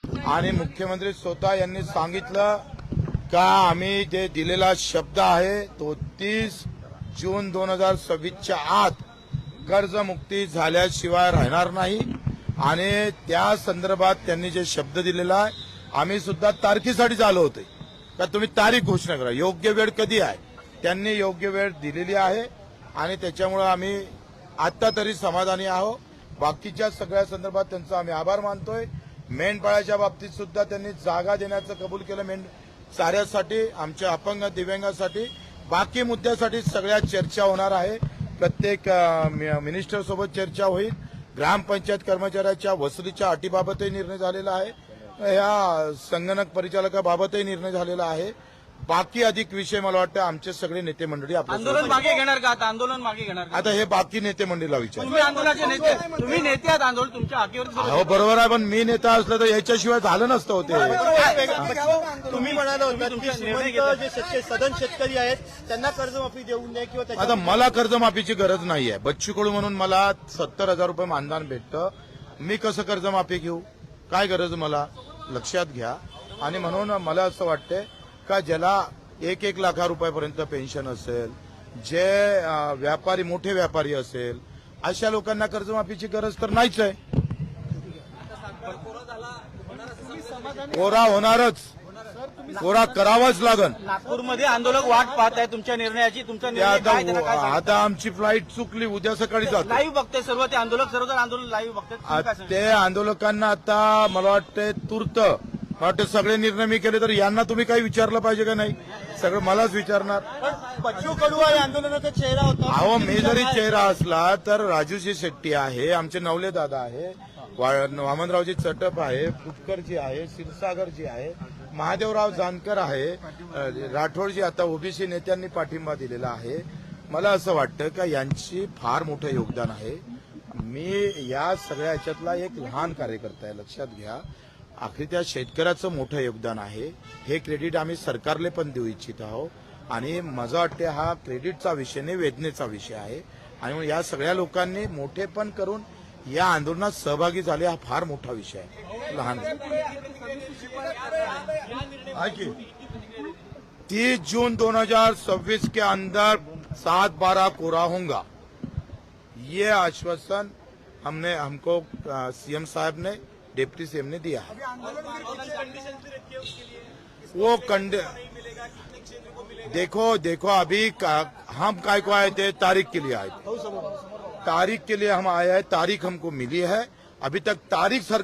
आणि मुख्यमंत्री स्वतः यांनी सांगितलं का आम्ही जे दिलेला शब्द आहे तो 30 जून 2026च्या आत कर्जमुक्ती झाल्याशिवाय राहणार नाही आणि त्या संदर्भात त्यांनी जे शब्द दिलेला आहे आम्ही सुद्धा तारखेसाठी आलो होते का तुम्ही तारीख घोषणा करा, योग्य वेळ कधी आहे त्यांनी योग्य वेळ दिलेली आहे आणि त्याच्यामुळे आम्ही आता तरी समाधानी आहोत. बाकीच्या सगळ्या संदर्भात त्यांचा आम्ही आभार मानतोय. मेंढपाळाच्या बाबतीत सुद्धा त्यांनी जागा देण्याचं कबूल केलं, चाऱ्यासाठी आमच्या अपंग दिव्यांगासाठी बाकी मुद्द्यासाठी सगळ्या चर्चा होणार आहे. प्रत्येक मिनिस्टर सोबत चर्चा होईल. ग्रामपंचायत कर्मचाऱ्याच्या वसुलीच्या अटीबाबतही निर्णय झालेला आहे, या संगणक परिचालकाबाबतही निर्णय झालेला आहे. बाकी अधिक विषय मला वाटतं आमचे सगळे नेते मंडळी आंदोलन मागे घेणार का? आता आंदोलन मागे घेणार का? आता हे बाकी नेते मंडळीला विचार. तुम्ही आंदोलनाचे नेते, तुम्ही नेते आहात, आंदोलन तुमच्या हाकेवर. हो बरोबर आहे, पण मी नेता असलं तर याच्याशिवाय झालं नसतं होते. तुम्ही म्हणाले होते की श्रीमंत जे सदन शेतकरी आहेत त्यांना कर्जमाफी देऊ नये किंवा आता मला कर्जमाफीची गरज नाहीये. बच्चू कडू म्हणून मला 70,000 रुपये मानधन भेटतं, मी कसं कर्जमाफी घेऊ? काय गरज मला? लक्षात घ्या. आणि म्हणून मला असं वाटतंय का ज्याला 1-1 लाख रुपयापर्यंत पेन्शन असेल, जे व्यापारी मोठे व्यापारी असेल, अशा लोकांना कर्जमाफीची गरज तर नाहीच आहे. कोरा होणारच, कोरा करावाच लागन. नागपूरमध्ये आंदोलक वाट पाहत आहे तुमच्या निर्णयाची. तुमचा निर्णय काय त्याला काय सांगता? आता आमची फ्लाईट चुकली, उद्या सकाळी जातो. लाईव्ह बघते सर्व ते आंदोलक, सर्व जण आंदोलन लाईव्ह बघतात. ते आंदोलकांना आता मला वाटतंय तूर्त वाटतं सगळे निर्णय मी केले तर यांना तुम्ही काही विचारलं पाहिजे का नाही? सगळं मलाच विचारणार. बच्चू कडू या आंदोलनाचा चेहरा होता. अहो मी जरी चेहरा असला तर राजूजी शेट्टी आहे, आमचे नवले दादा आहे, वामनरावजी चटप आहे, फुटकरजी आहे, क्षीरसागरजी आहे, महादेवराव जानकर आहे, राठोडजी आता ओबीसी नेत्यांनी पाठिंबा दिलेला आहे. मला असं वाटतं का यांची फार मोठं योगदान आहे. मी या सगळ्या ह्याच्यातला एक लहान कार्यकर्ता आहे, लक्षात घ्या. आखरी त्या शेतकऱ्याचं मोठं योगदान आहे. हे क्रेडिट आम्ही सरकारला पण देऊ इच्छित आहोत. आणि माझं वाटते हा क्रेडिटचा विषय नाही, वेदनेचा विषय आहे. आणि म्हणून या सगळ्या लोकांनी मोठेपण करून या आंदोलनात सहभागी झाले, हा फार मोठा विषय आहे, लहान. 30 जून 2026 के अंदर 7-12 कोरा होगा, ये आश्वासन हमको सीएम साहब ने, डिप्टी सीएम ने दिया है. वो देखो अभी हम काय को आए थे, तारीख के लिए आए थे. तारीख के लिए हम आए हैं, तारीख हमको मिली है. अभी तक तारीख सरकार